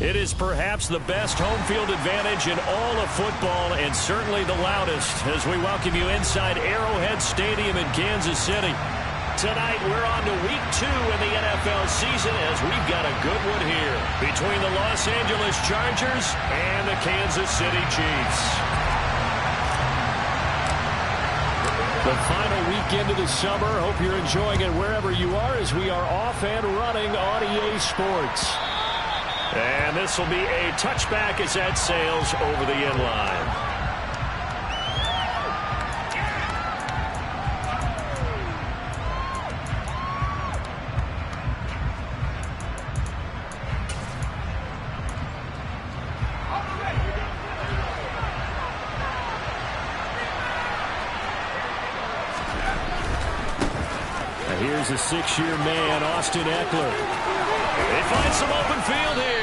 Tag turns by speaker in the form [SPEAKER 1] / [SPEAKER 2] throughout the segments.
[SPEAKER 1] It is perhaps the best home field advantage in all of football and certainly the loudest as we welcome you inside Arrowhead Stadium in Kansas City. Tonight we're on to week 2 in the NFL season as we've got a good one here between the Los Angeles Chargers and the Kansas City Chiefs. The final weekend of the summer. Hope you're enjoying it wherever you are as we are off and running on EA Sports. And this will be a touchback as that sails over the end line. Here's a 6-year man, Austin Eckler. They find some open field here.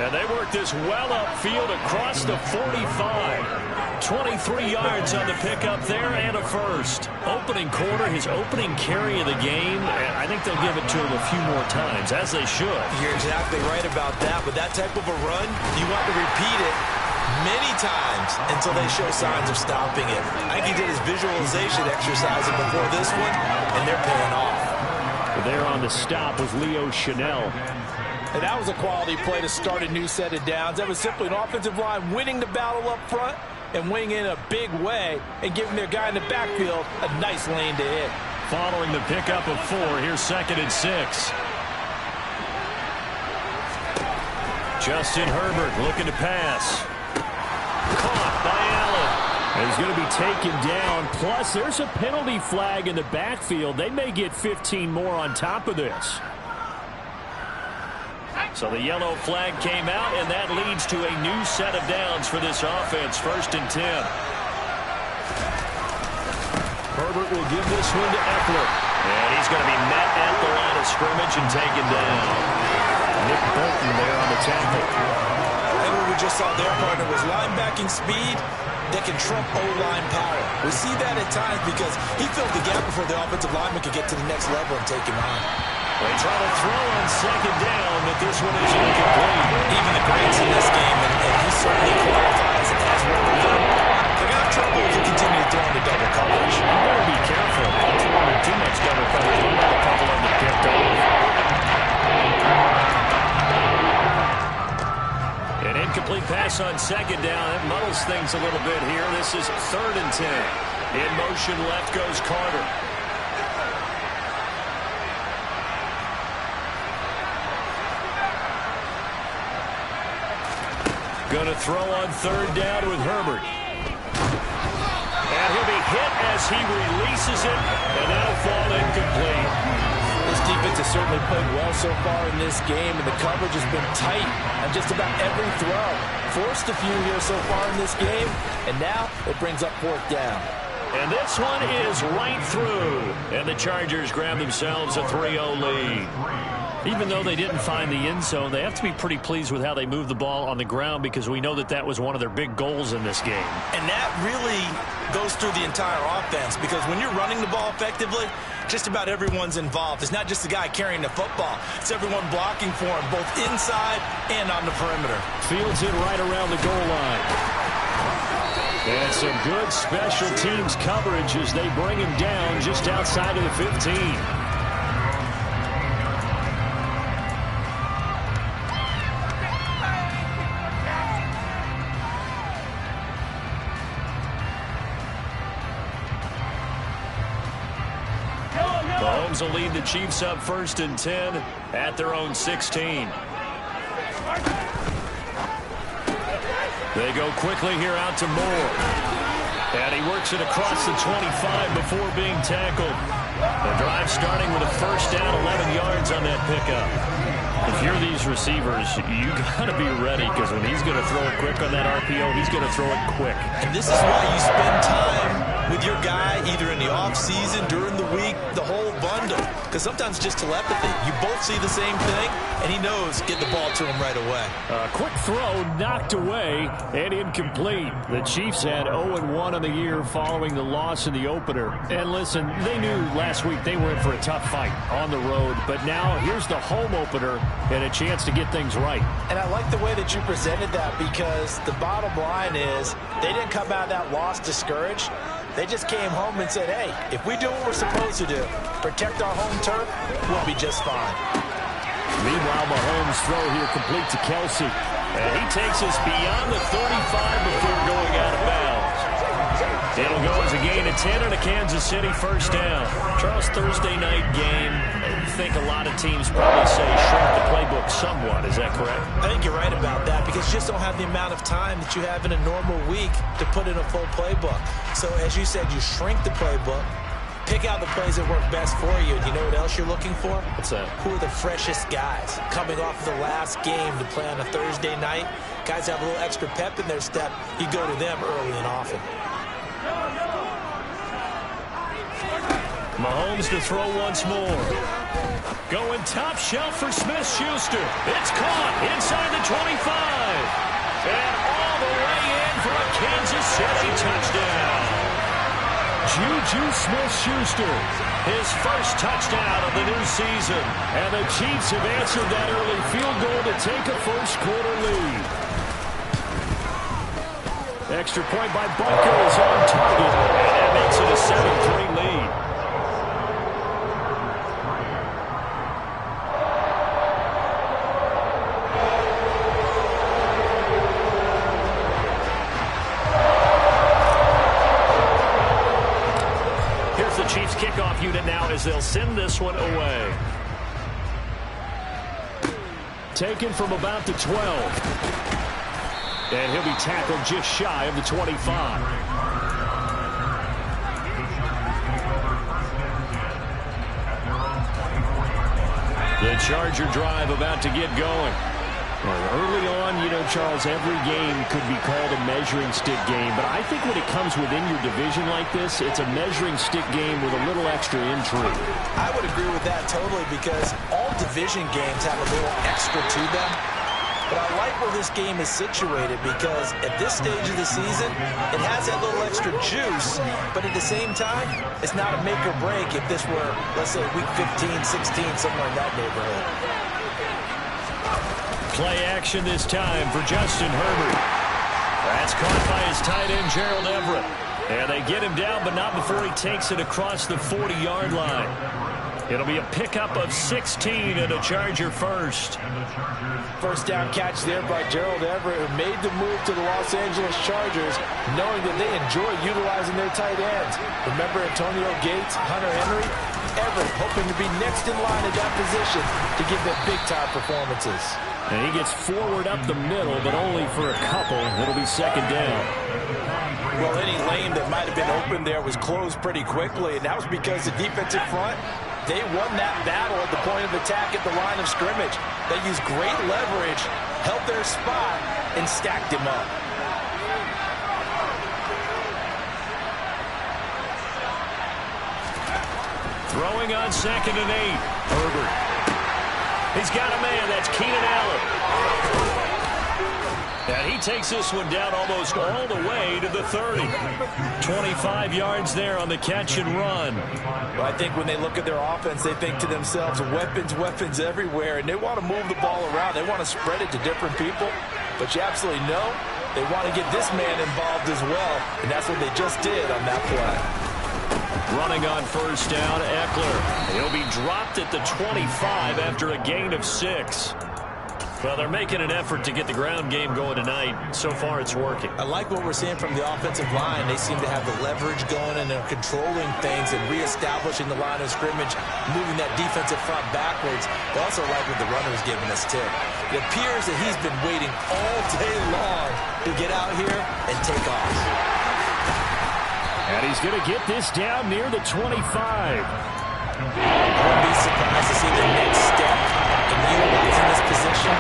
[SPEAKER 1] And they work this well upfield across the 45. 23 yards on the pickup there and a first. Opening quarter, his opening carry of the game. And I think they'll give it to him a few more times, as they should.
[SPEAKER 2] You're exactly right about that. With that type of a run, you want to repeat it many times until they show signs of stopping it. I think he did his visualization exercising before this one, and they're paying off.
[SPEAKER 1] There on the stop was Leo Chanel.
[SPEAKER 3] And that was a quality play to start a new set of downs. That was simply an offensive line winning the battle up front and winning in a big way and giving their guy in the backfield a nice lane to hit.
[SPEAKER 1] Following the pickup of 4, here's 2nd and 6. Justin Herbert looking to pass. Caught by Allen. And he's going to be taken down. Plus, there's a penalty flag in the backfield. They may get 15 more on top of this. So the yellow flag came out, and that leads to a new set of downs for this offense. 1st and 10. Herbert will give this one to Eckler. And he's going to be met at the line of scrimmage and taken down. Nick Bolton there on the tackle.
[SPEAKER 2] And what we just saw their partner was linebacking speed that can trump O-line power. We see that at times because he filled the gap before the offensive lineman could get to the next level and take him on.
[SPEAKER 1] They try to throw on 2nd down, but this one is incomplete.
[SPEAKER 2] Even the greats in this game, and he certainly qualifies as one of them, they're going to have trouble if you continue to throw into double coverage.
[SPEAKER 1] You better be careful. Don't throw into too much double coverage. Don't let a couple of them picked off. An incomplete pass on 2nd down. It muddles things a little bit here. This is 3rd and 10. In motion left goes Carter. Going to throw on 3rd down with Herbert. And he'll be hit as he releases it, and that'll fall incomplete.
[SPEAKER 3] This defense has certainly played well so far in this game, and the coverage has been tight on just about every throw. Forced a few here so far in this game, and now it brings up 4th down.
[SPEAKER 1] And this one is right through, and the Chargers grab themselves a 3-0 lead. Even though they didn't find the end zone, they have to be pretty pleased with how they moved the ball on the ground because we know that that was one of their big goals in this game.
[SPEAKER 2] And that really goes through the entire offense because when you're running the ball effectively, just about everyone's involved. It's not just the guy carrying the football. It's everyone blocking for him, both inside and on the perimeter.
[SPEAKER 1] Fields it right around the goal line. And some good special teams coverage as they bring him down just outside of the 15. Mahomes will lead the Chiefs up 1st and 10 at their own 16. They go quickly here out to Moore. And he works it across the 25 before being tackled. The drive starting with a 1st down, 11 yards on that pickup. If you're these receivers, you got to be ready because when he's going to throw it quick on that RPO, he's going to throw it quick.
[SPEAKER 2] And this is why you spend time with your guy either in the offseason, during the week, the whole bundle. Because sometimes it's just telepathy. You both see the same thing, and he knows get the ball to him right away.
[SPEAKER 1] Quick throw knocked away and incomplete. The Chiefs had 0-1 on the year following the loss in the opener. And listen, they knew last week they were in for a tough fight on the road. But now here's the home opener and a chance to get things right.
[SPEAKER 3] And I like the way that you presented that, because the bottom line is they didn't come out of that loss discouraged. They just came home and said, hey, if we do what we're supposed to do, protect our home turf, we'll be just fine.
[SPEAKER 1] Meanwhile, Mahomes' throw here complete to Kelsey. And he takes us beyond the 35 before going out of bounds. It'll go as a gain of 10 and a Kansas City first down. Charles, Thursday night game, I think a lot of teams probably say shrink the playbook somewhat. Is that correct?
[SPEAKER 2] I think you're right about that, because you just don't have the amount of time that you have in a normal week to put in a full playbook. So as you said, you shrink the playbook, pick out the plays that work best for you. And you know what else you're looking for?
[SPEAKER 1] What's that?
[SPEAKER 2] Who are the freshest guys coming off the last game to play on a Thursday night? Guys have a little extra pep in their step. You go to them early and often.
[SPEAKER 1] Mahomes to throw once more. Going top shelf for Smith-Schuster. It's caught inside the 25. And all the way in for a Kansas City touchdown. Juju Smith-Schuster, his first touchdown of the new season. And the Chiefs have answered that early field goal to take a first quarter lead. Extra point by Bunker is on target. And that makes it a 7-3 lead. Chiefs kickoff unit now as they'll send this one away. Taken from about the 12. And he'll be tackled just shy of the 25. The Charger drive about to get going. Early on, you know, Charles, every game could be called a measuring stick game, but I think when it comes within your division like this, it's a measuring stick game with a little extra intrigue.
[SPEAKER 2] I would agree with that totally, because all division games have a little extra to them. But I like where this game is situated, because at this stage of the season, it has that little extra juice, but at the same time, it's not a make or break if this were, let's say, week 15, 16, somewhere in that neighborhood.
[SPEAKER 1] Play action this time for Justin Herbert. That's caught by his tight end, Gerald Everett. And they get him down, but not before he takes it across the 40-yard line. It'll be a pickup of 16 and a Charger first.
[SPEAKER 3] First down catch there by Gerald Everett, who made the move to the Los Angeles Chargers, knowing that they enjoy utilizing their tight ends. Remember Antonio Gates, Hunter Henry? Everett hoping to be next in line at that position to give them big-time performances.
[SPEAKER 1] And he gets forward up the middle, but only for a couple. It'll be second down.
[SPEAKER 3] Well, any lane that might have been open there was closed pretty quickly, and that was because the defensive front, they won that battle at the point of attack at the line of scrimmage. They used great leverage, held their spot, and stacked him up.
[SPEAKER 1] Throwing on 2nd and 8. Herbert. He's got a man. That's Keenan Allen. And he takes this one down almost all the way to the 30. 25 yards there on the catch and run.
[SPEAKER 3] Well, I think when they look at their offense, they think to themselves, weapons, weapons everywhere, and they want to move the ball around. They want to spread it to different people. But you absolutely know they want to get this man involved as well, and that's what they just did on that play.
[SPEAKER 1] Running on first down, Eckler. He'll be dropped at the 25 after a gain of 6. Well, they're making an effort to get the ground game going tonight. So far, it's working.
[SPEAKER 2] I like what we're seeing from the offensive line. They seem to have the leverage going, and they're controlling things and reestablishing the line of scrimmage, moving that defensive front backwards. They also like what the runner's giving us, too. It appears that he's been waiting all day long to get out here and take off.
[SPEAKER 1] And he's going to get this down near the 25.
[SPEAKER 2] I wouldn't be surprised to see the next step in utilizing this position.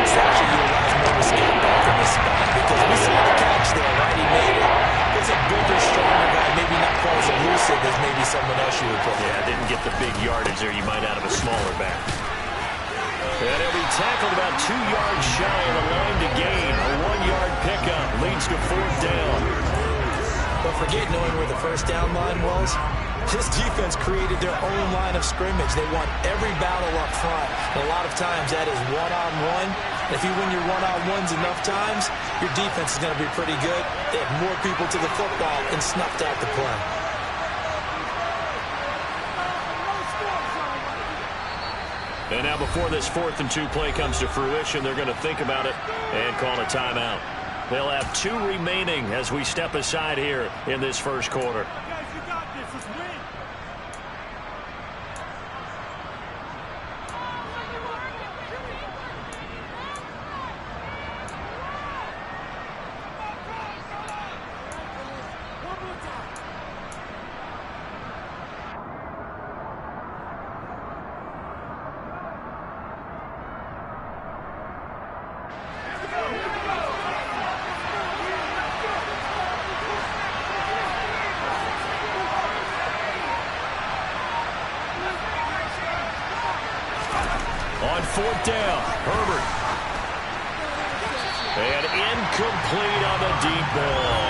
[SPEAKER 2] It's actually utilizing more escape back in this spot, because we saw the catch there, right? He made it. He's a bigger, stronger guy, maybe not quite as elusive as maybe someone else you would put.
[SPEAKER 1] Yeah, didn't get the big yardage there you might out of a smaller back. And he'll be tackled about 2 yards shy of the line to gain. A 1-yard pickup leads to 4th down.
[SPEAKER 2] Don't forget knowing where the first down line was. This defense created their own line of scrimmage. They won every battle up front. And a lot of times that is one-on-one. If you win your one-on-ones enough times, your defense is going to be pretty good. They have more people to the football and snuffed out the play.
[SPEAKER 1] And now before this 4th and 2 play comes to fruition, they're going to think about it and call a timeout. They'll have 2 remaining as we step aside here in this first quarter. On 4th down, Herbert. And incomplete on the deep ball.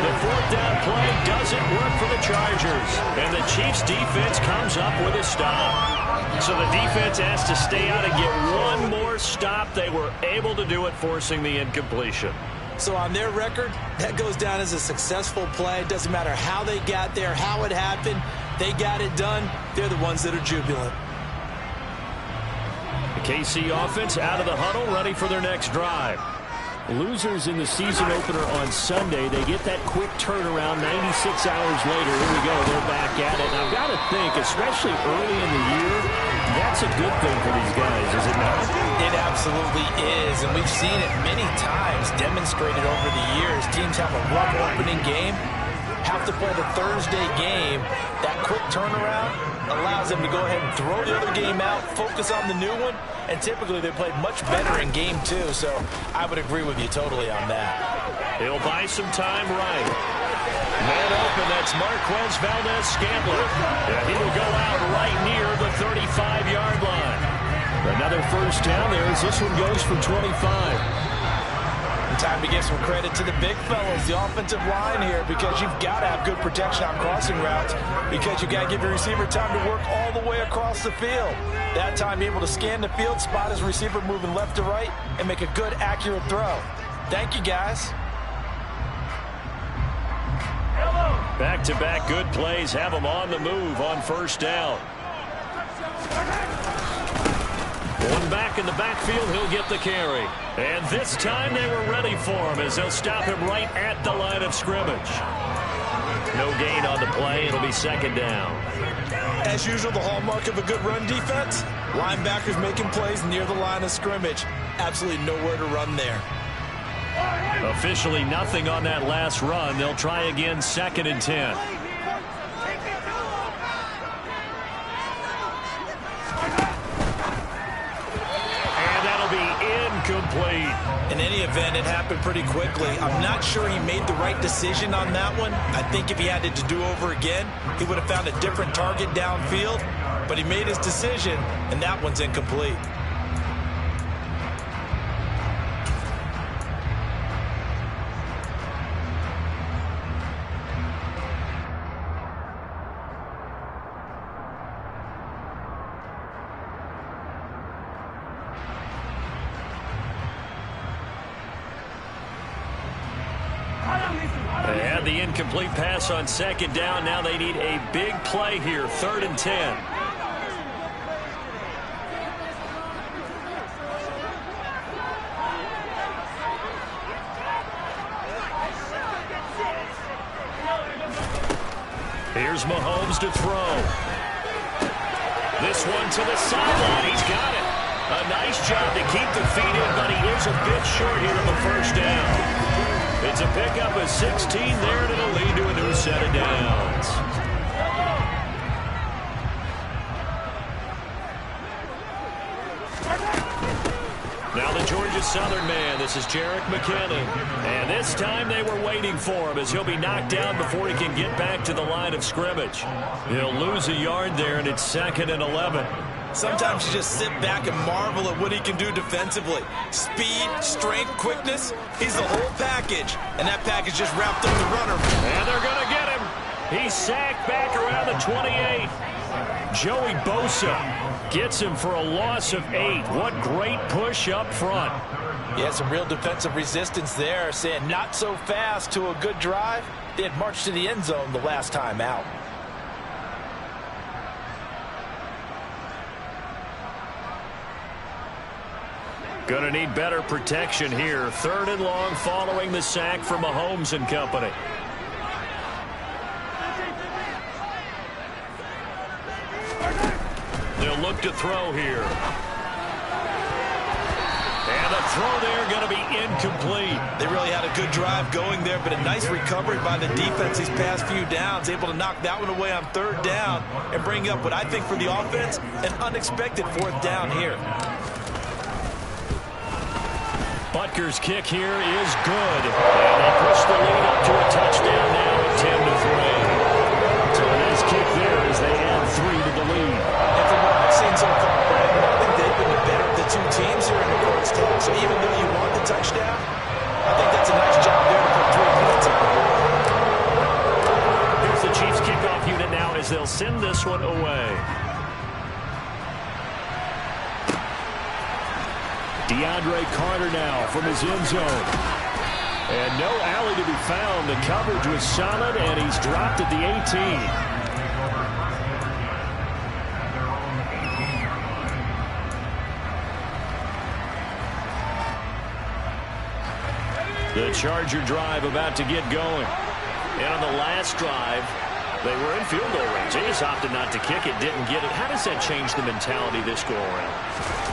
[SPEAKER 1] The 4th down play doesn't work for the Chargers. And the Chiefs defense comes up with a stop. So the defense has to stay out and get one more stop. They were able to do it, forcing the incompletion.
[SPEAKER 2] So on their record, that goes down as a successful play. It doesn't matter how they got there, how it happened. They got it done. They're the ones that are jubilant.
[SPEAKER 1] The KC offense out of the huddle, ready for their next drive. Losers in the season opener on Sunday. They get that quick turnaround 96 hours later. Here we go. They're back at it. And I've got to think, especially early in the year, that's a good thing for these guys, is it not?
[SPEAKER 2] It absolutely is. And we've seen it many times demonstrated over the years. Teams have a rough opening game, have to play the Thursday game. That quick turnaround allows them to go ahead and throw the other game out, focus on the new one, and typically they played much better in game 2, so I would agree with you totally on that.
[SPEAKER 1] He'll buy some time right. Man open, that's Marquez Valdez-Scantling. Yeah, he will go out right near the 35-yard line. Another first down there as this one goes for 25.
[SPEAKER 2] Time to give some credit to the big fellas, the offensive line here, because you've got to have good protection on crossing routes, because you've got to give your receiver time to work all the way across the field. That time, be able to scan the field, spot his receiver moving left to right, and make a good, accurate throw. Thank you, guys.
[SPEAKER 1] Back-to-back good plays have them on the move on first down. One back in the backfield, he'll get the carry. And this time they were ready for him as they'll stop him right at the line of scrimmage. No gain on the play. It'll be second down.
[SPEAKER 2] As usual, the hallmark of a good run defense, linebackers making plays near the line of scrimmage. Absolutely nowhere to run there.
[SPEAKER 1] Officially nothing on that last run. They'll try again, 2nd and 10. Complete.
[SPEAKER 2] In any event, it happened pretty quickly. I'm not sure he made the right decision on that one. I think if he had it to do over again, he would have found a different target downfield. But he made his decision, and that one's incomplete.
[SPEAKER 1] They had the incomplete pass on second down. Now they need a big play here, 3rd and 10. Here's Mahomes to throw. This one to the sideline. He's got it. A nice job to keep the feet in, but he is a bit short here on the first down. It's a pickup of 16 there, and it'll lead to a new set of downs. Now the Georgia Southern man, the this is Jerick McKinnon. And this time they were waiting for him as he'll be knocked down before he can get back to the line of scrimmage. He'll lose a yard there, and it's 2nd and 11.
[SPEAKER 2] Sometimes you just sit back and marvel at what he can do defensively. Speed, strength, quickness, he's the whole package. And that package just wrapped up the runner.
[SPEAKER 1] And they're going to get him. He's sacked back around the 28. Joey Bosa gets him for a loss of 8. What great push up front.
[SPEAKER 3] Yeah, some real defensive resistance there, saying not so fast to a good drive. They had marched to the end zone the last time out.
[SPEAKER 1] Gonna need better protection here. 3rd and long following the sack from Mahomes and company. They'll look to throw here. And the throw there going to be incomplete.
[SPEAKER 2] They really had a good drive going there, but a nice recovery by the defense these past few downs. Able to knock that one away on 3rd down and bring up what I think for the offense, an unexpected 4th down here.
[SPEAKER 1] Butker's kick here is good. And they push the lead up to a touchdown now at 10-3. So a nice kick there as they add 3 to the lead.
[SPEAKER 2] And from what I've seen so far, Brandon, I think they've been the better of the 2 teams here in the first half. So even though you want the touchdown, I think that's a nice job there to put 3 points on the board.
[SPEAKER 1] Here's the Chiefs kickoff unit now as they'll send this one away. DeAndre Carter now from his end zone. And no alley to be found. The coverage was solid, and he's dropped at the 18. The Charger drive about to get going. And on the last drive, they were in field goal range. They just opted not to kick it, didn't get it. How does that change the mentality this go around?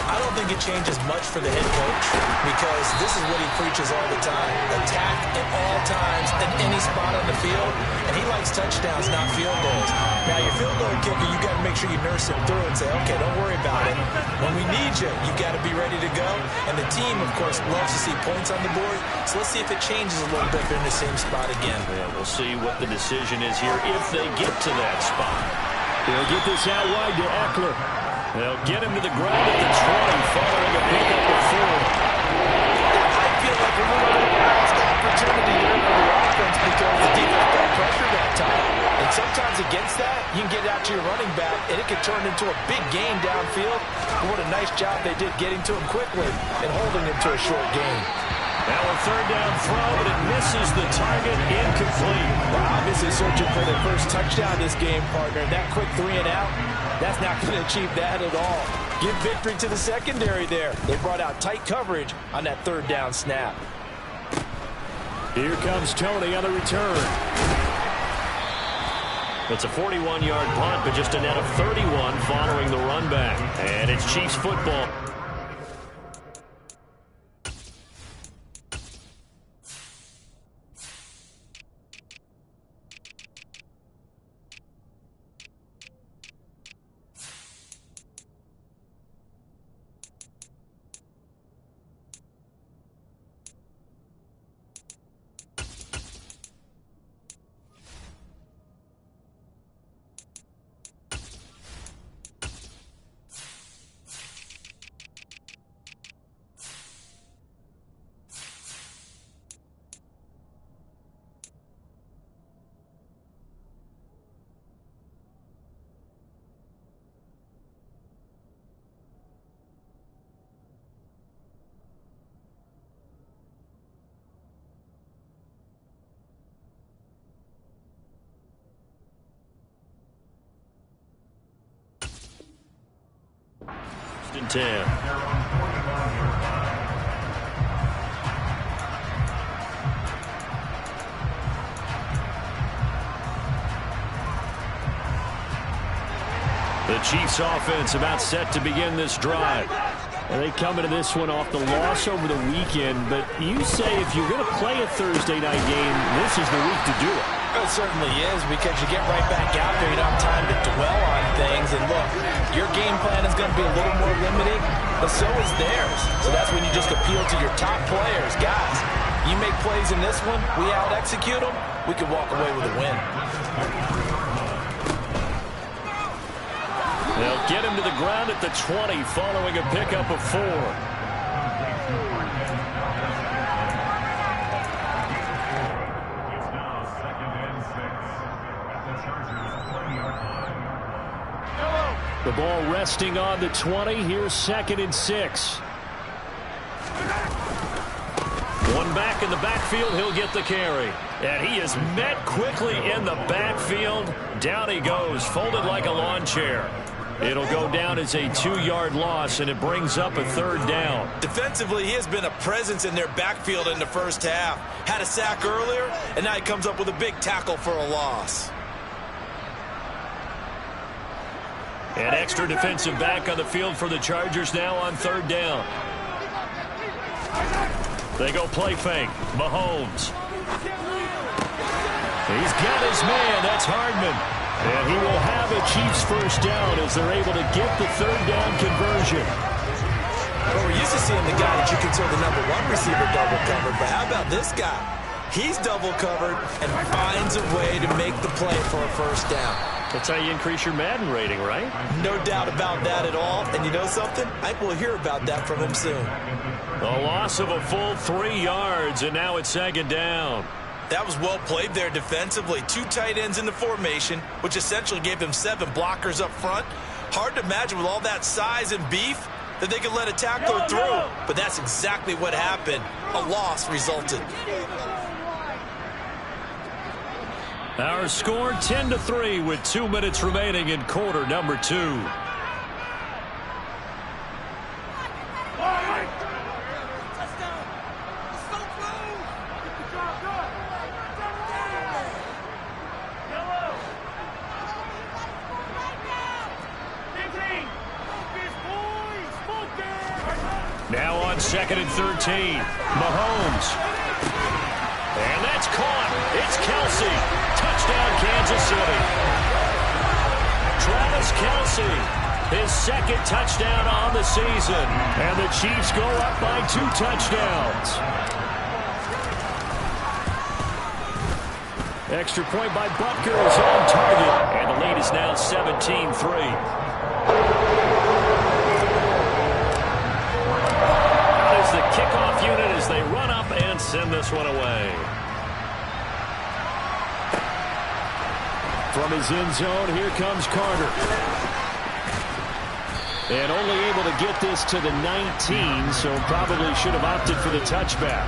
[SPEAKER 2] I don't think it changes much for the head coach because this is what he preaches all the time. Attack at all times in any spot on the field, and he likes touchdowns, not field goals. Now, your field goal kicker, you got to make sure you nurse him through and say, okay, don't worry about it. When we need you, you got to be ready to go. And the team, of course, loves to see points on the board. So let's see if it changes a little bit if they're in the same spot again.
[SPEAKER 1] Yeah, we'll see what the decision is here if they get to that spot. They'll get this out wide to Eckler. They'll get him to the ground at the 20, following a pickup of 4.
[SPEAKER 3] I feel like a little last opportunity there for the offense because the defense got pressure that time. And sometimes against that, you can get out to your running back, and it could turn into a big gain downfield. And what a nice job they did getting to him quickly and holding him to a short gain.
[SPEAKER 1] Now a 3rd down throw, but it misses the target, incomplete.
[SPEAKER 3] They're obviously searching for their first touchdown this game, partner. And that quick 3 and out, that's not going to achieve that at all. Give victory to the secondary there. They brought out tight coverage on that 3rd down snap.
[SPEAKER 1] Here comes Tony on the return. It's a 41-yard punt, but just a net of 31 following the run back. And it's Chiefs football. And 10. The Chiefs offense about set to begin this drive. And they come into this one off the loss over the weekend, but you say if you're going to play a Thursday night game, this is the week to do it.
[SPEAKER 3] It certainly is, because you get right back out there. You don't have time to dwell on things. And look, your game plan is going to be a little more limited, but so is theirs. So that's when you just appeal to your top players. Guys, you make plays in this one, we out-execute them, we could walk away with a win.
[SPEAKER 1] They'll get him to the ground at the 20 following a pickup of 4. The ball resting on the 20. Here's 2nd and 6. One back in the backfield. He'll get the carry. And he is met quickly in the backfield. Down he goes, folded like a lawn chair. It'll go down as a 2-yard loss, and it brings up a 3rd down.
[SPEAKER 2] Defensively, he has been a presence in their backfield in the first half. Had a sack earlier, and now he comes up with a big tackle for a loss.
[SPEAKER 1] An extra defensive back on the field for the Chargers now on 3rd down. They go play fake. Mahomes. He's got his man. That's Hardman. And he will have a Chiefs first down as they're able to get the 3rd down conversion.
[SPEAKER 2] Well, we're used to seeing the guy that you consider the #1 receiver double covered, but how about this guy? He's double covered and finds a way to make the play for a first down.
[SPEAKER 1] That's how you increase your Madden rating, right?
[SPEAKER 2] No doubt about that at all. And you know something? I will hear about that from him soon.
[SPEAKER 1] A loss of a full 3 yards, and now it's 2nd down.
[SPEAKER 2] That was well played there defensively. 2 tight ends in the formation, which essentially gave them 7 blockers up front. Hard to imagine with all that size and beef that they could let a tackler through. But that's exactly what happened. A loss resulted.
[SPEAKER 1] Our score 10-3 with 2 minutes remaining in quarter number 2. Now on 2nd and 13. Mahomes. And that's caught. It's Kelsey. Touchdown, Kansas City. Travis Kelsey, his 2nd touchdown on the season. And the Chiefs go up by 2 touchdowns. Extra point by Butker is on target. And the lead is now 17-3. The kickoff unit as they run up and send this one away. From his end zone, here comes Carter. And only able to get this to the 19, so probably should have opted for the touchback.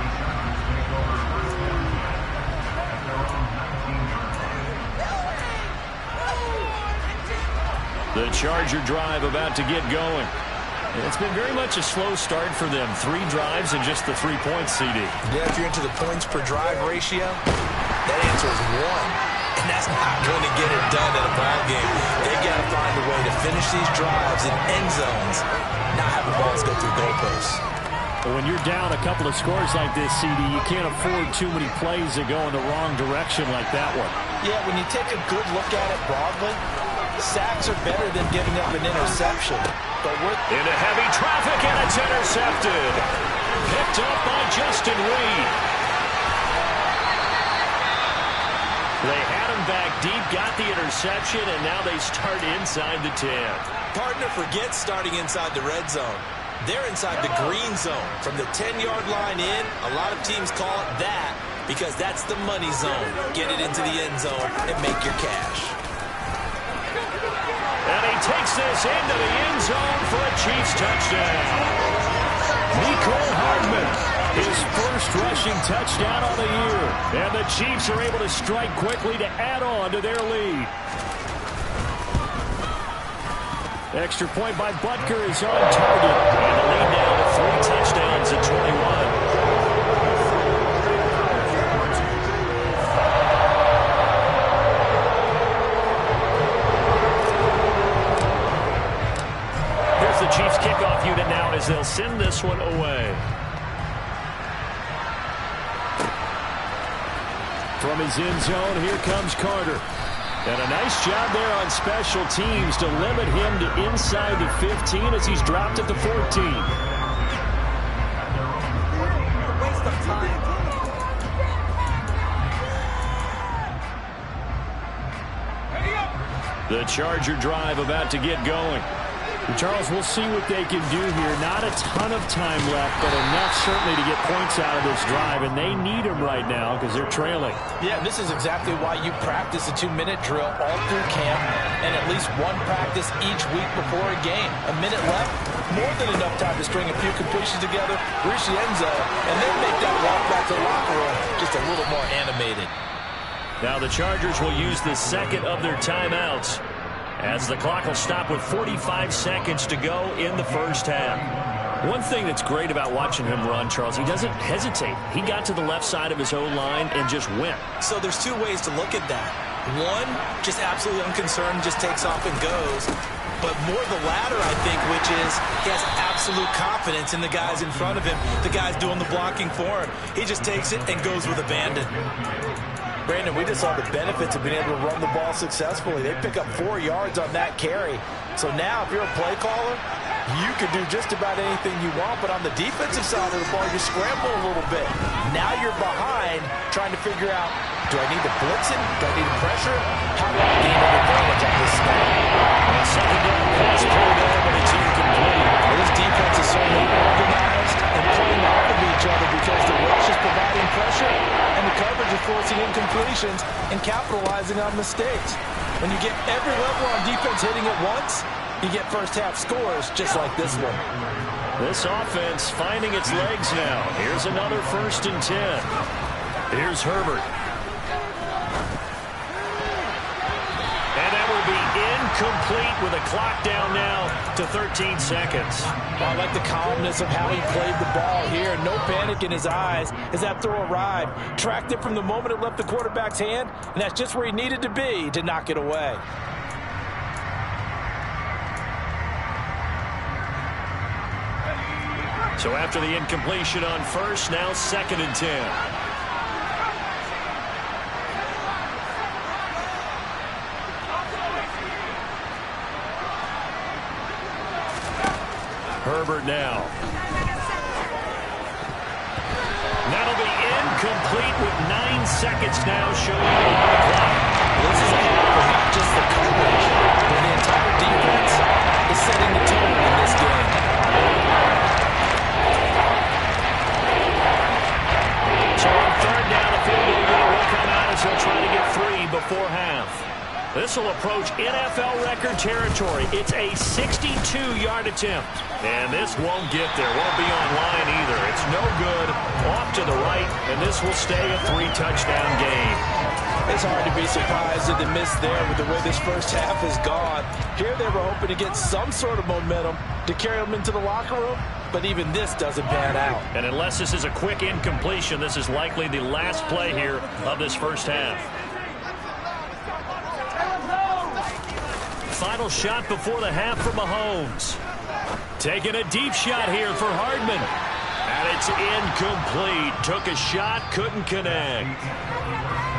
[SPEAKER 1] The Charger drive about to get going. It's been very much a slow start for them. 3 drives and just the 3 points, CD.
[SPEAKER 2] Yeah, if you're into the points per drive ratio, that answer is 1. And that's not going to get it done in a ball game. They've got to find a way to finish these drives in end zones, not have the balls go through goalposts.
[SPEAKER 1] When you're down a couple of scores like this, CD, you can't afford too many plays that go in the wrong direction like that one.
[SPEAKER 3] Yeah, when you take a good look at it broadly, sacks are better than giving up an interception. But
[SPEAKER 1] into heavy traffic, and it's intercepted. Picked up by Justin Reed. They had him back deep, got the interception, and now they start inside the 10.
[SPEAKER 2] Partner, forget starting inside the red zone. They're inside the green zone. From the 10-yard line in, a lot of teams call it that because that's the money zone. Get it into the end zone and make your cash.
[SPEAKER 1] And he takes this into the end zone for a Chiefs touchdown. Mecole Hardman, his first rushing touchdown on the year. And the Chiefs are able to strike quickly to add on to their lead. Extra point by Butker is on target. And the lead now to 3 touchdowns at 21. The Chiefs kickoff unit now as they'll send this one away. From his end zone, here comes Carter. And a nice job there on special teams to limit him to inside the 15 as he's dropped at the 14.
[SPEAKER 4] Waste of time.
[SPEAKER 1] The Charger drive about to get going.
[SPEAKER 3] Charles, we'll see what they can do here. Not a ton of time left, but enough certainly to get points out of this drive, and they need them right now because they're trailing.
[SPEAKER 5] Yeah, this is exactly why you practice a 2-minute drill all through camp and at least one practice each week before a game. A minute left, more than enough time to string a few completions together, reach the end zone, and then make that walk back to the locker room just a little more animated.
[SPEAKER 1] Now the Chargers will use the second of their timeouts, as the clock will stop with 45 seconds to go in the first half. One thing that's great about watching him run, Charles, he doesn't hesitate. He got to the left side of his own line and just went.
[SPEAKER 2] So there's two ways to look at that. One, just absolutely unconcerned, just takes off and goes. But more the latter, I think, which is he has absolute confidence in the guys in front of him, the guys doing the blocking for him. He just takes it and goes with abandon.
[SPEAKER 3] Brandon, we just saw the benefits of being able to run the ball successfully. They pick up 4 yards on that carry. So now, if you're a play caller, you can do just about anything you want. But on the defensive side of the ball, you scramble a little bit. Now you're behind, trying to figure out, do I need to blitz it? Do I need to pressure? How do I gain an advantage on this snap?
[SPEAKER 1] And second down pass play there, but it's incomplete.
[SPEAKER 5] This defense is so well organized and playing off of each other because the rush is providing pressure and the coverage is forcing incompletions and capitalizing on mistakes. When you get every level on defense hitting at once, you get first half scores just like this one.
[SPEAKER 1] This offense finding its legs now. Here's another 1st and 10. Here's Herbert. And that will be incomplete with a clock down now to 13 seconds.
[SPEAKER 5] I like the calmness of how he played the ball here. No panic in his eyes as that throw arrived. Tracked it from the moment it left the quarterback's hand, and that's just where he needed to be to knock it away.
[SPEAKER 1] So after the incompletion on first, now 2nd and 10. Herbert now. That'll be incomplete with 9 seconds now showing on the clock.
[SPEAKER 5] This is a half for not just the coverage, but the entire defense is setting the tone in this game.
[SPEAKER 1] So on 3rd down, the field goal unit will come out as they'll try to get 3 before half. This will approach NFL record territory. It's a 62-yard attempt. And this won't get there. Won't be on line either. It's no good. Off to the right, and this will stay a 3-touchdown game.
[SPEAKER 5] It's hard to be surprised at the miss there with the way this first half has gone. Here they were hoping to get some sort of momentum to carry them into the locker room, but even this doesn't pan out.
[SPEAKER 1] And unless this is a quick incompletion, this is likely the last play here of this first half. Final shot before the half for Mahomes. Taking a deep shot here for Hardman. And it's incomplete. Took a shot, couldn't connect.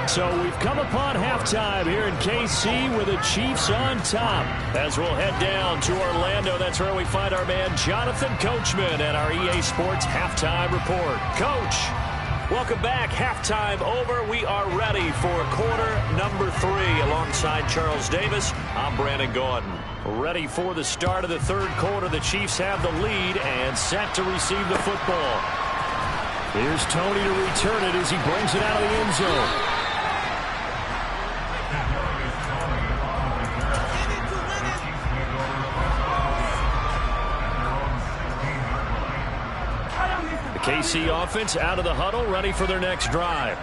[SPEAKER 1] So we've come upon halftime here in KC with the Chiefs on top. As we'll head down to Orlando, that's where we find our man Jonathan Coachman at our EA Sports Halftime Report. Coach, welcome back. Halftime over. We are ready for quarter number 3 alongside Charles Davis. I'm Brandon Gordon. Ready for the start of the 3rd quarter. The Chiefs have the lead and set to receive the football. Here's Tony to return it as he brings it out of the end zone. The KC offense out of the huddle, ready for their next drive.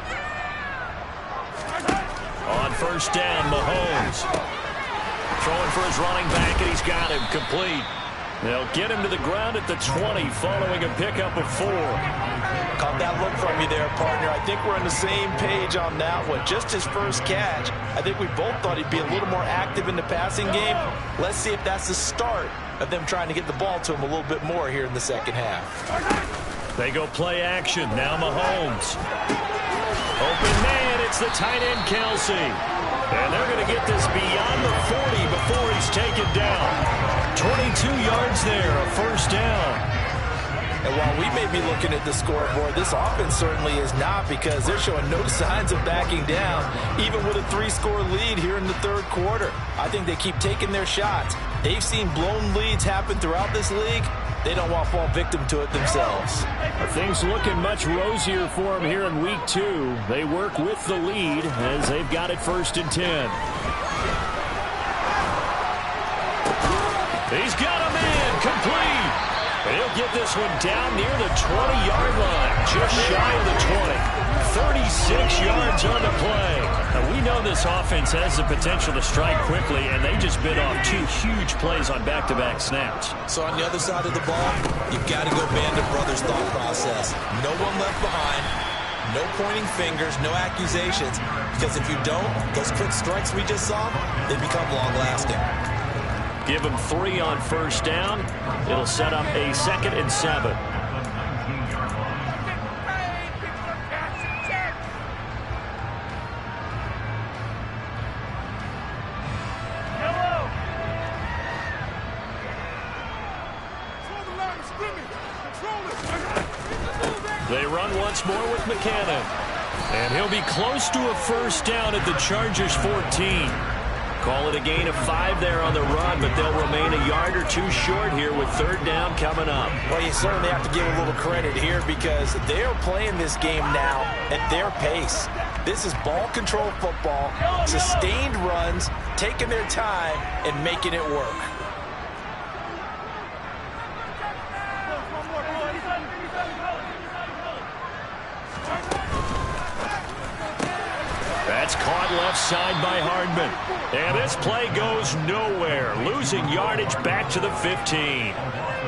[SPEAKER 1] On 1st down, Mahomes. Throwing for his running back, and he's got him complete. They'll get him to the ground at the 20 following a pickup of 4.
[SPEAKER 5] Caught that look from you there, partner. I think we're on the same page on that one. Just his first catch. I think we both thought he'd be a little more active in the passing game. Let's see if that's the start of them trying to get the ball to him a little bit more here in the second half.
[SPEAKER 1] They go play action. Now Mahomes. Open man, it's the tight end, Kelsey. And they're going to get this beyond the 40 before he's taken down. 22 yards there, a first down.
[SPEAKER 3] And while we may be looking at the scoreboard, this offense certainly is not, because they're showing no signs of backing down, even with a 3-score lead here in the third quarter. I think they keep taking their shots. They've seen blown leads happen throughout this league. They don't want to fall victim to it themselves.
[SPEAKER 1] Things looking much rosier for them here in week 2. They work with the lead as they've got it 1st and 10. He's got a man complete. And he'll get this one down near the 20-yard line, just shy of the 20. 36 yards on the play. Now, we know this offense has the potential to strike quickly, and they just bit off 2 huge plays on back-to-back snaps.
[SPEAKER 2] So on the other side of the ball, you've got to go Band of Brothers thought process. No one left behind. No pointing fingers, no accusations. Because if you don't, those quick strikes we just saw, they become long-lasting.
[SPEAKER 1] Give them 3 on 1st down. It'll set up a 2nd and 7. They run once more with McCannon. And he'll be close to a 1st down at the Chargers' 14. Call it a gain of 5 there on the run, but they'll remain a yard or 2 short here with 3rd down coming up.
[SPEAKER 3] Well, you certainly have to give a little credit here, because they're playing this game now at their pace. This is ball control football, sustained runs, taking their time and making it work.
[SPEAKER 1] That's caught left side by Hardman. And this play goes nowhere. Losing yardage back to the 15.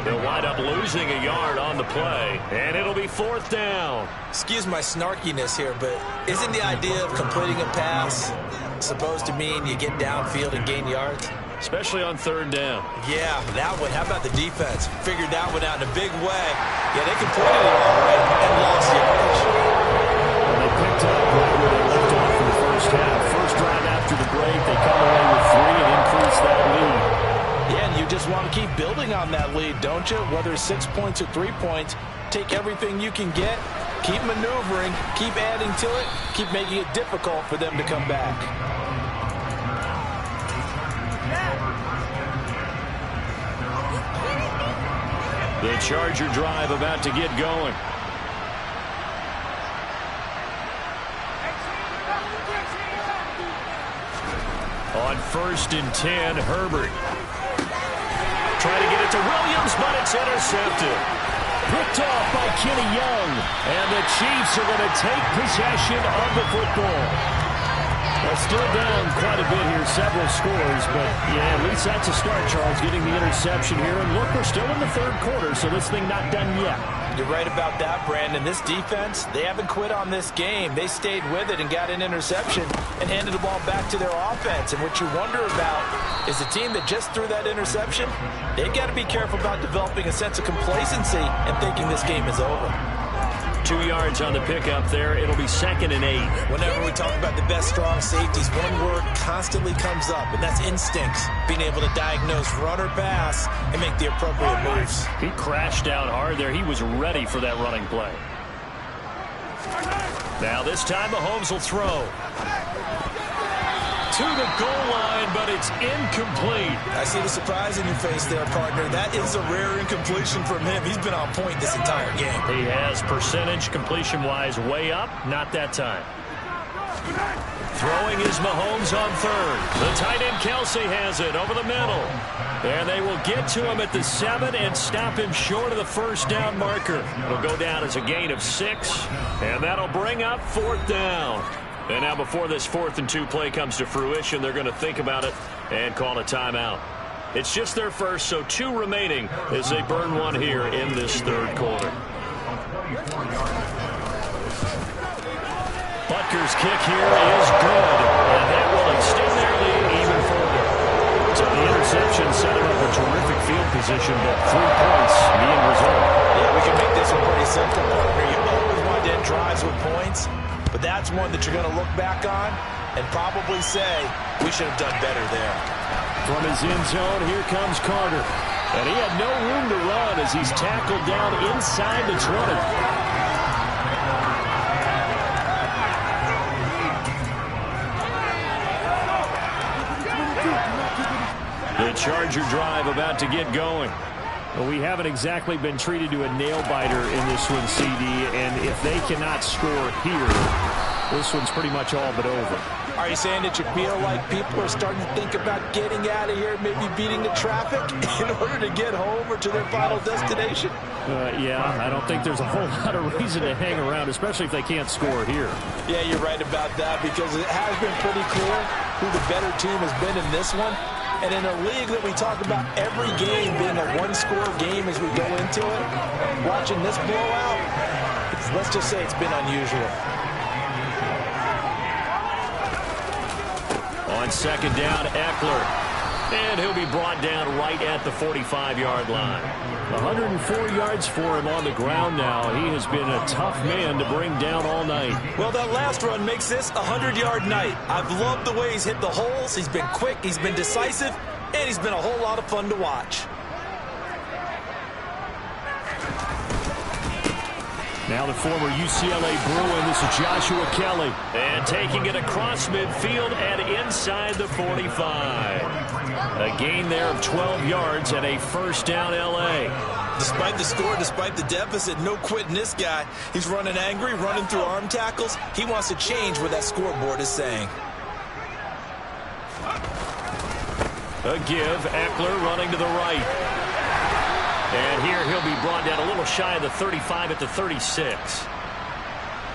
[SPEAKER 1] They'll wind up losing a yard on the play. And it'll be 4th down.
[SPEAKER 2] Excuse my snarkiness here, but isn't the idea of completing a pass supposed to mean you get downfield and gain yards?
[SPEAKER 1] Especially on 3rd down.
[SPEAKER 2] Yeah, that one. How about the defense? Figured that one out in a big way. Yeah, they completed it all right and lost yardage.
[SPEAKER 1] And they picked up right where they left off in the first half. First drive after the break, they come away with 3 and increase that lead.
[SPEAKER 3] Yeah, and you just want to keep building on that lead, don't you? Whether it's 6 points or 3 points, take everything you can get, keep maneuvering, keep adding to it, keep making it difficult for them to come back.
[SPEAKER 1] The Charger drive about to get going. On 1st and 10, Herbert. Trying to get it to Williams, but it's intercepted. Picked off by Kenny Young. And the Chiefs are going to take possession of the football. Well, still down quite a bit here, several scores, but yeah, at least that's a start, Charles, getting the interception here. And look, we're still in the 3rd quarter, so this thing not done yet.
[SPEAKER 3] You're right about that, Brandon. This defense, they haven't quit on this game. They stayed with it and got an interception and handed the ball back to their offense. And what you wonder about is the team that just threw that interception, they've got to be careful about developing a sense of complacency and thinking this game is over.
[SPEAKER 1] 2 yards on the pickup there. It'll be 2nd and 8.
[SPEAKER 2] Whenever we talk about the best strong safeties, one word constantly comes up, and that's instinct. Being able to diagnose run or pass and make the appropriate moves.
[SPEAKER 1] He crashed out hard there. He was ready for that running play. Now this time Mahomes will throw. To the goal line, but it's incomplete.
[SPEAKER 2] I see the surprise in your face there, partner. That is a rare incompletion from him. He's been on point this entire game.
[SPEAKER 1] He has percentage completion-wise way up. Not that time. Throwing is Mahomes on 3rd. The tight end Kelsey has it over the middle. And they will get to him at the 7 and stop him short of the 1st down marker. It'll go down as a gain of 6. And that'll bring up 4th down. And now before this 4th and 2 play comes to fruition, they're going to think about it and call a timeout. It's just their first, so 2 remaining as they burn one here in this 3rd quarter. Butker's kick here is good, and that will extend their lead even further. So the interception set him up a terrific field position, but 3 points, the end result.
[SPEAKER 3] Yeah, we can make this one pretty simple, partner. You always want to end drives with points.
[SPEAKER 2] but that's one that you're going to look back on and probably say, we should have done better there.
[SPEAKER 1] From his end zone, here comes Carter. And he had no room to run as he's tackled down inside the 20. The Charger drive about to get going. Well, we haven't exactly been treated to a nail-biter in this one, CD, and if they cannot score here, this one's pretty much all but over.
[SPEAKER 3] Are you saying that you feel like people are starting to think about getting out of here, maybe beating the traffic in order to get home or to their final destination?
[SPEAKER 1] Yeah, I don't think there's a whole lot of reason to hang around, especially if they can't score here.
[SPEAKER 3] Yeah, you're right about that, because it has been pretty clear who the better team has been in this one. And in a league that we talk about every game being a one-score game as we go into it, watching this blowout, let's just say it's been unusual.
[SPEAKER 1] On second down, Eckler. And he'll be brought down right at the 45-yard line. 104 yards for him on the ground now. He has been a tough man to bring down all night.
[SPEAKER 2] Well, that last run makes this a 100-yard night. I've loved the way he's hit the holes. He's been quick, he's been decisive, and he's been a whole lot of fun to watch.
[SPEAKER 1] Now the former UCLA Bruin, this is Joshua Kelly. And taking it across midfield and inside the 45. A gain there of 12 yards and a first down L.A.
[SPEAKER 2] Despite the score, despite the deficit, no quitting this guy. He's running angry, running through arm tackles. He wants to change what that scoreboard is saying.
[SPEAKER 1] A give, Eckler running to the right. And here he'll be brought down a little shy of the 35 at the 36.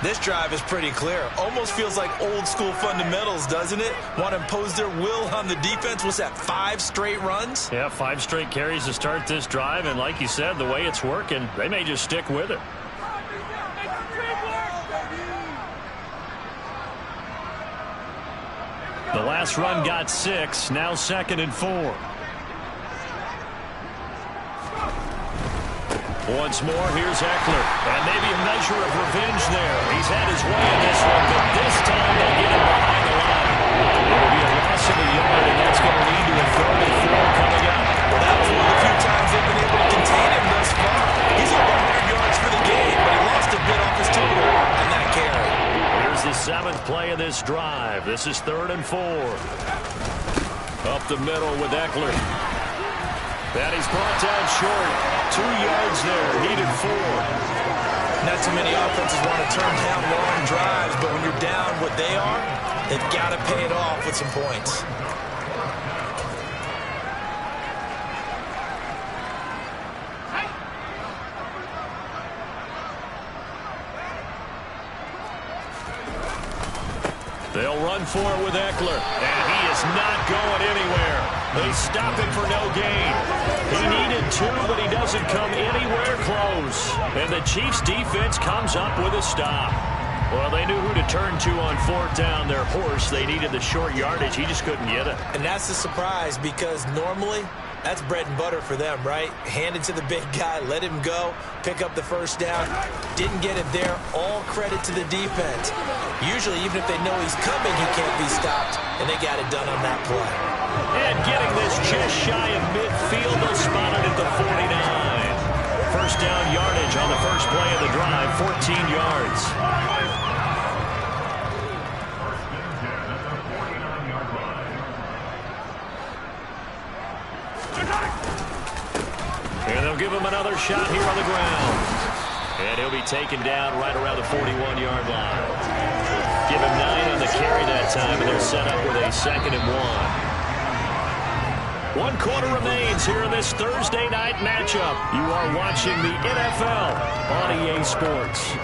[SPEAKER 2] This drive is pretty clear. Almost feels like old school fundamentals, doesn't it? Want to impose their will on the defense. What's that, 5 straight runs?
[SPEAKER 1] Yeah, 5 straight carries to start this drive. And like you said, the way it's working, they may just stick with it. The last run got 6. Now 2nd and 4. Once more, here's Eckler. And maybe a measure of revenge there. He's had his way in this one, but this time they get him behind the line. It'll be a loss of a yard, and that's going to lead to a 3rd and 4 coming up.
[SPEAKER 2] Well, that was one of the few times they've been able to contain him thus far. He's over 100 yards for the game, but he lost a bit off his total on that carry.
[SPEAKER 1] Here's the 7th play of this drive. This is 3rd and 4. Up the middle with Eckler. And he's brought down short. 2 yards there, needed 4.
[SPEAKER 2] Not too many offenses want to turn down long drives, but when you're down what they are, they've got to pay it off with some points.
[SPEAKER 1] They'll run for it with Eckler, and he is not going anywhere. They stop him for no gain. He needed 2, but he doesn't come anywhere close. And the Chiefs' defense comes up with a stop. Well, they knew who to turn to on 4th down. Their horse, they needed the short yardage. He just couldn't get it.
[SPEAKER 2] And that's the surprise, because normally that's bread and butter for them, right? Hand it to the big guy, let him go, pick up the 1st down. Didn't get it there. All credit to the defense. Usually, even if they know he's coming, he can't be stopped, and they got it done on that play.
[SPEAKER 1] And getting this just shy of midfield, they'll spot it at the 49. First down yardage on the first play of the drive, 14 yards. And they'll give him another shot here on the ground. And he'll be taken down right around the 41-yard line. Give him 9 on the carry that time, and they're set up with a 2nd and 1. 1 quarter remains here in this Thursday night matchup. You are watching the NFL on EA Sports.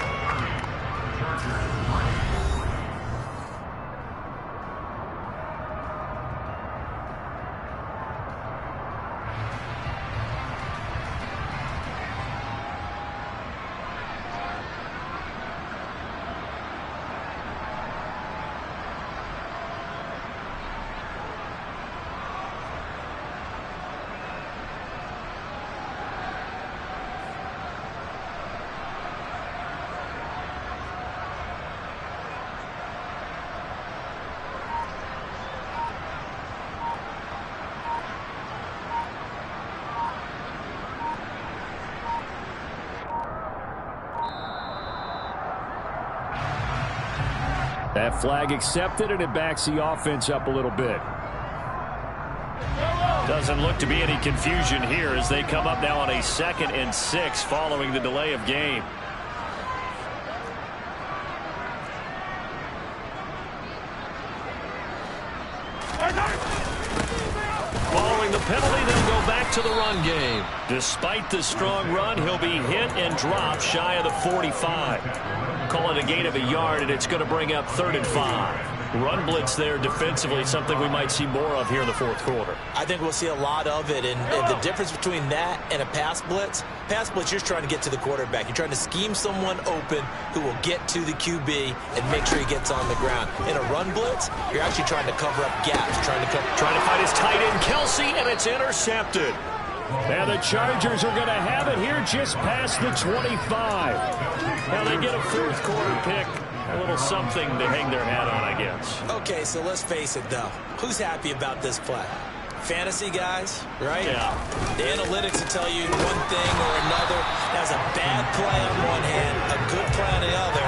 [SPEAKER 1] That flag accepted, and it backs the offense up a little bit. Doesn't look to be any confusion here as they come up now on a 2nd and 6 following the delay of game. Following the penalty, they'll go back to the run game. Despite the strong run, he'll be hit and dropped shy of the 45. Call it a gain of a yard, and it's going to bring up 3rd and 5. Run blitz there defensively, something we might see more of here in the 4th quarter.
[SPEAKER 2] I think we'll see a lot of it, and the difference between that and a pass blitz, you're trying to get to the quarterback. You're trying to scheme someone open who will get to the QB and make sure he gets on the ground. In a run blitz, you're actually trying to cover up gaps, trying to find his tight end, Kelsey, and it's intercepted.
[SPEAKER 1] And the Chargers are going to have it here just past the 25. Now they get a 4th quarter pick. A little something to hang their hat on, I guess.
[SPEAKER 2] Okay, so let's face it, though. Who's happy about this play? Fantasy guys, right?
[SPEAKER 1] Yeah.
[SPEAKER 2] The analytics will tell you one thing or another. That's a bad play on one hand, a good play on the other,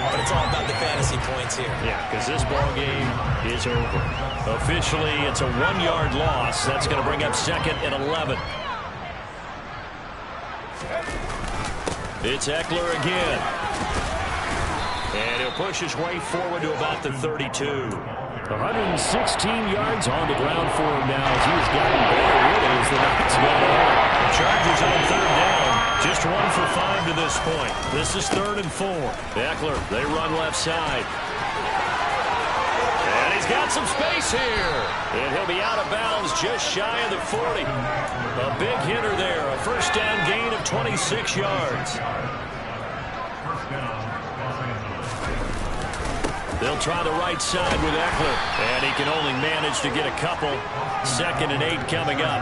[SPEAKER 2] but it's all about the fantasy points here.
[SPEAKER 1] Yeah, because this ball game is over. Officially, it's a 1-yard loss. That's going to bring up 2nd and 11. It's Eckler again. And he'll push his way forward to about the 32. 116 yards on the ground for him now as he's gotten better really as the night's gone on. The Chargers on 3rd down. Just 1 for 5 to this point. This is 3rd and 4. Eckler, they run left side. And he's got some space here. And he'll be out of bounds just shy of the 40. A big hitter there. A 1st down gain of 26 yards. They'll try the right side with Eckler, and he can only manage to get a couple. 2nd and 8 coming up.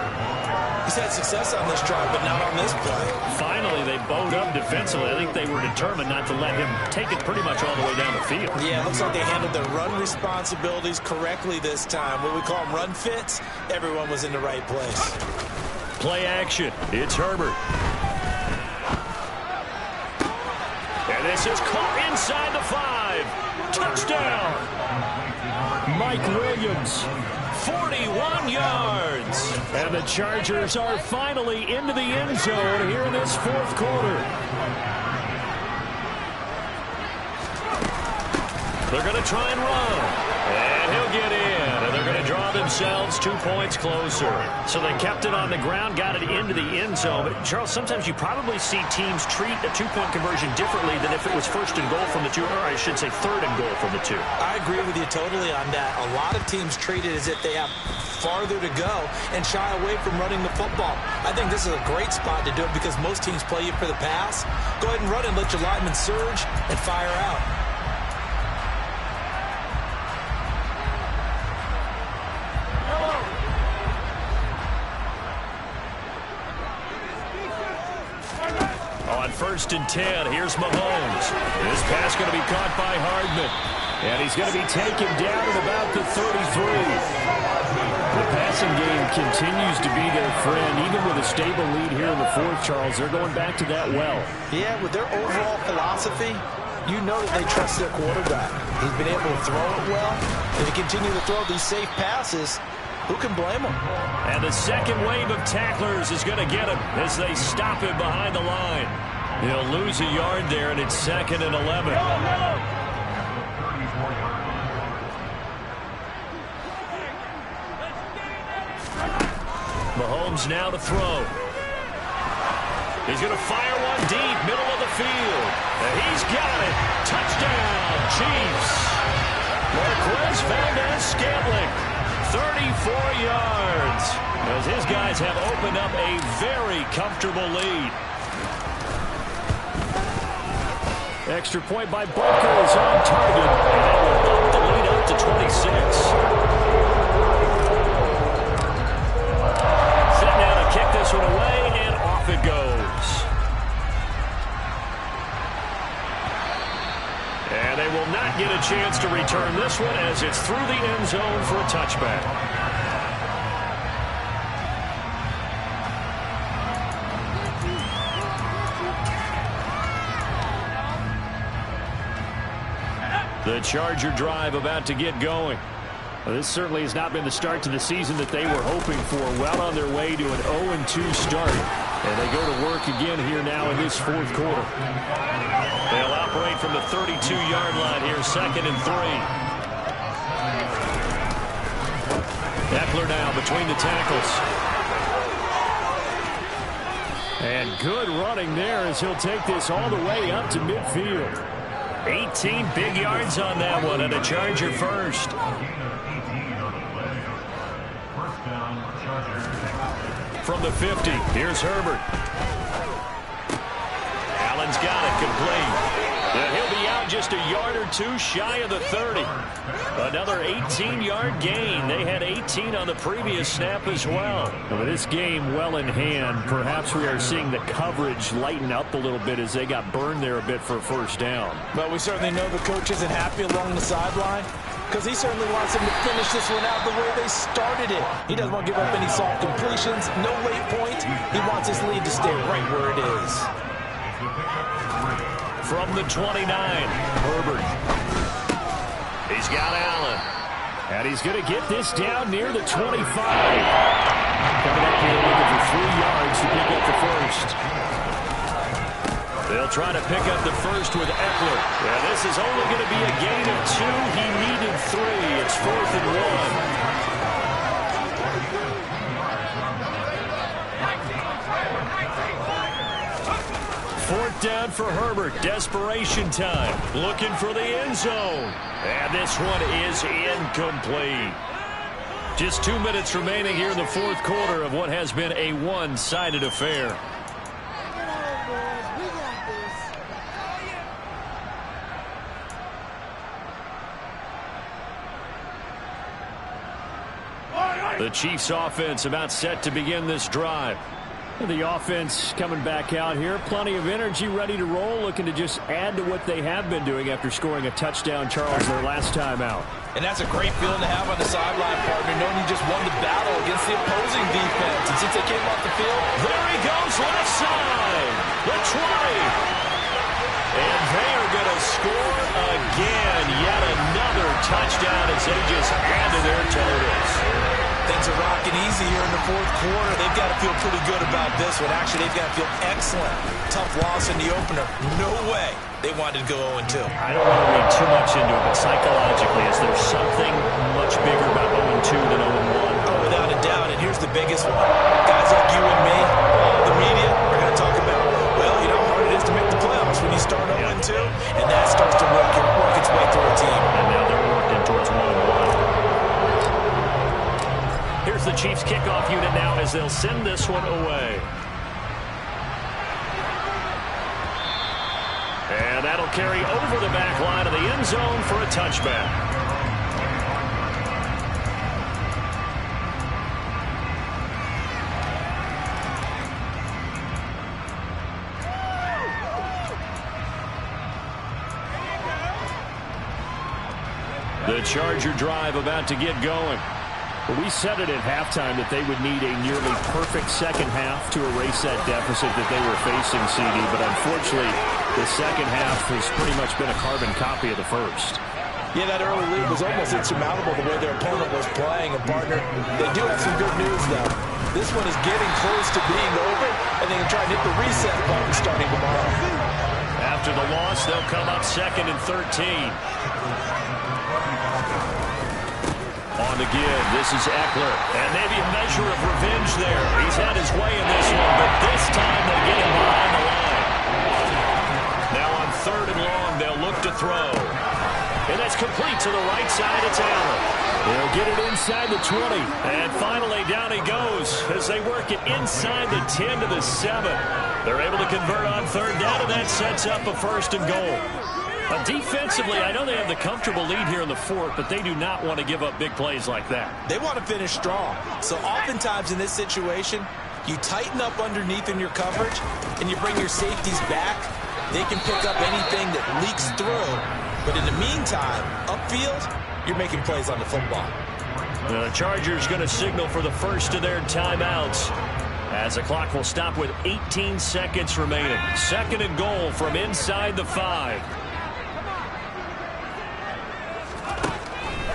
[SPEAKER 2] He's had success on this drive, but not on this play.
[SPEAKER 1] Finally, they bowed up defensively. I think they were determined not to let him take it pretty much all the way down the field.
[SPEAKER 2] Yeah, it looks like they handled their run responsibilities correctly this time. What we call them run fits, everyone was in the right place.
[SPEAKER 1] Play action. It's Herbert. And this is caught inside the 5. Touchdown. Mike Williams, 41 yards. And the Chargers are finally into the end zone here in this 4th quarter. They're going to try and run. And he'll get in. And they're going to draw themselves 2 points closer. So they kept it on the ground, got it into the end zone. But, Charles, sometimes you probably see teams treat a 2-point conversion differently than if it was 1st and goal from the 2, or I should say 3rd and goal from the 2.
[SPEAKER 2] I agree with you totally on that. A lot of teams treat it as if they have farther to go and shy away from running the football. I think this is a great spot to do it because most teams play you for the pass. Go ahead and run and let your linemen surge and fire out.
[SPEAKER 1] On 1st and 10, here's Mahomes. This pass going to be caught by Hardman. And he's going to be taken down at about the 33. The passing game continues to be their friend. Even with a stable lead here in the 4th, Charles, they're going back to that well.
[SPEAKER 3] Yeah, with their overall philosophy, you know that they trust their quarterback. He's been able to throw it well. If he continue to throw these safe passes, who can blame him?
[SPEAKER 1] And the 2nd wave of tacklers is going to get him as they stop him behind the line. He'll lose a yard there, and it's 2nd and 11. Mahomes now to throw. He's going to fire one deep, middle of the field. And he's got it. Touchdown, Chiefs. Marquez Valdez-Scantling, 34 yards. As his guys have opened up a very comfortable lead. Extra point by Butker is on target. And that will bump the lead up to 26. Set now to kick this one away, and off it goes. And they will not get a chance to return this one as it's through the end zone for a touchback. The Charger drive about to get going. Well, this certainly has not been the start to the season that they were hoping for. Well on their way to an 0-2 start. And they go to work again here now in this fourth quarter. They'll operate from the 32-yard line here, 2nd and 3. Eckler now between the tackles. And good running there as he'll take this all the way up to midfield. 18 big yards on that one, and a Charger first. From the 50, here's Herbert. Allen's got it, complete. And he'll be out just a yard or two shy of the 30. Another 18-yard gain. They had 18 on the previous snap as well. With this game well in hand, perhaps we are seeing the coverage lighten up a little bit as they got burned there a bit for a first down.
[SPEAKER 5] But we certainly know the coach isn't happy along the sideline, because he certainly wants them to finish this one out the way they started it. He doesn't want to give up any soft completions, no late points. He wants his lead to stay right where it is.
[SPEAKER 1] From the 29, Herbert. He's got Allen. And he's going to get this down near the 25. Coming up here looking for 3 yards to pick up the first. They'll try to pick up the first with Eckler. Yeah, this is only going to be a gain of 2. He needed 3. It's 4th and 1. Fourth down for Herbert. Desperation time. Looking for the end zone. And this one is incomplete. Just 2 minutes remaining here in the fourth quarter of what has been a one-sided affair. The Chiefs offense about set to begin this drive. The offense coming back out here. Plenty of energy, ready to roll, looking to just add to what they have been doing after scoring a touchdown, Charles, their last time out.
[SPEAKER 5] And that's a great feeling to have on the sideline, partner, knowing you just won the battle against the opposing defense. And since they came off the field,
[SPEAKER 1] there he goes, left side, the 20. And they are going to score again. Yet another touchdown as they just add to their totals.
[SPEAKER 2] Things are rocking easy here in the fourth quarter. They've got to feel pretty good about this one. Actually, they've got to feel excellent. Tough loss in the opener. No way they wanted to go 0-2.
[SPEAKER 1] I don't want to read too much into it, but psychologically, is there something much bigger about 0-2 than 0-1?
[SPEAKER 2] Oh, without a doubt. And here's the biggest one. Guys like you and me, all the media, are going to talk about, well, you know how hard it is to make the playoffs when you start 0-2, and that starts to work its way through a team.
[SPEAKER 1] And now they're working towards 1-1. Here's the Chiefs kickoff unit now as they'll send this one away. And that'll carry over the back line of the end zone for a touchback. The Charger drive about to get going. We said it at halftime that they would need a nearly perfect second half to erase that deficit that they were facing, CD, but unfortunately the second half has pretty much been a carbon copy of the first.
[SPEAKER 5] Yeah, that early lead was almost insurmountable the way their opponent was playing. And, partner, they do have some good news, though. This one is getting close to being over, and they can try and hit the reset button starting tomorrow.
[SPEAKER 1] After the loss, they'll come up 2nd and 13. On the give, this is Eckler. And maybe a measure of revenge there. He's had his way in this one, but this time they get him behind the line. Now on 3rd and long, they'll look to throw. And that's complete to the right side. It's Allen. They'll get it inside the 20. And finally, down he goes as they work it inside the 10 to the 7. They're able to convert on 3rd down, and that sets up a 1st and goal. Defensively, I know they have the comfortable lead here in the fourth, but they do not want to give up big plays like that.
[SPEAKER 2] They want to finish strong. So oftentimes in this situation, you tighten up underneath in your coverage, and you bring your safeties back. They can pick up anything that leaks through. But in the meantime, upfield, you're making plays on the football.
[SPEAKER 1] The Chargers going to signal for the first of their timeouts, as the clock will stop with 18 seconds remaining. 2nd and goal from inside the 5.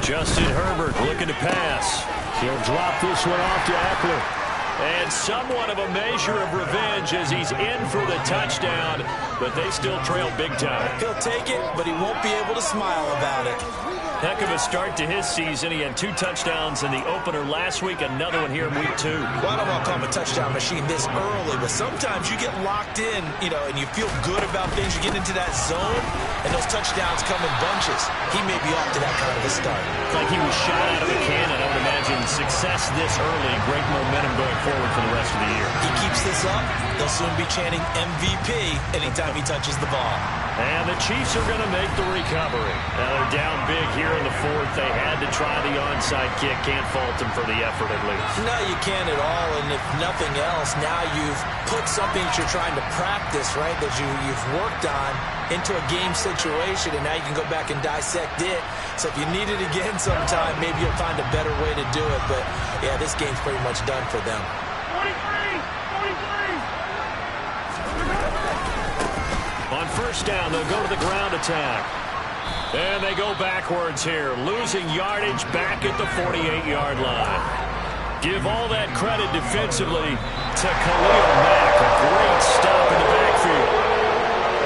[SPEAKER 1] Justin Herbert looking to pass.
[SPEAKER 3] He'll drop this one off to Eckler.
[SPEAKER 1] And somewhat of a measure of revenge as he's in for the touchdown, but they still trail big time.
[SPEAKER 2] He'll take it, but he won't be able to smile about it.
[SPEAKER 1] Heck of a start to his season. He had 2 touchdowns in the opener last week, another one here in week 2.
[SPEAKER 2] Well, I don't want to call him a touchdown machine this early, but sometimes you get locked in, and you feel good about things. You get into that zone, and those touchdowns come in bunches. He may be off to that kind of a start.
[SPEAKER 1] It's like he was shot out of a cannon. I would imagine success this early, great momentum going forward for the rest of the year.
[SPEAKER 2] He keeps this up, they'll soon be chanting MVP anytime he touches the ball.
[SPEAKER 1] And the Chiefs are going to make the recovery. Now they're down big here in the 4th. They had to try the onside kick. Can't fault them for the effort at least.
[SPEAKER 2] No, you can't at all. And if nothing else, now you've put something that you're trying to practice, right, that you've worked on into a game situation, and now you can go back and dissect it. So if you need it again sometime, maybe you'll find a better way to do it. But, yeah, this game's pretty much done for them.
[SPEAKER 1] On first down, they'll go to the ground attack. And they go backwards here, losing yardage back at the 48-yard line. Give all that credit defensively to Khalil Mack. A great stop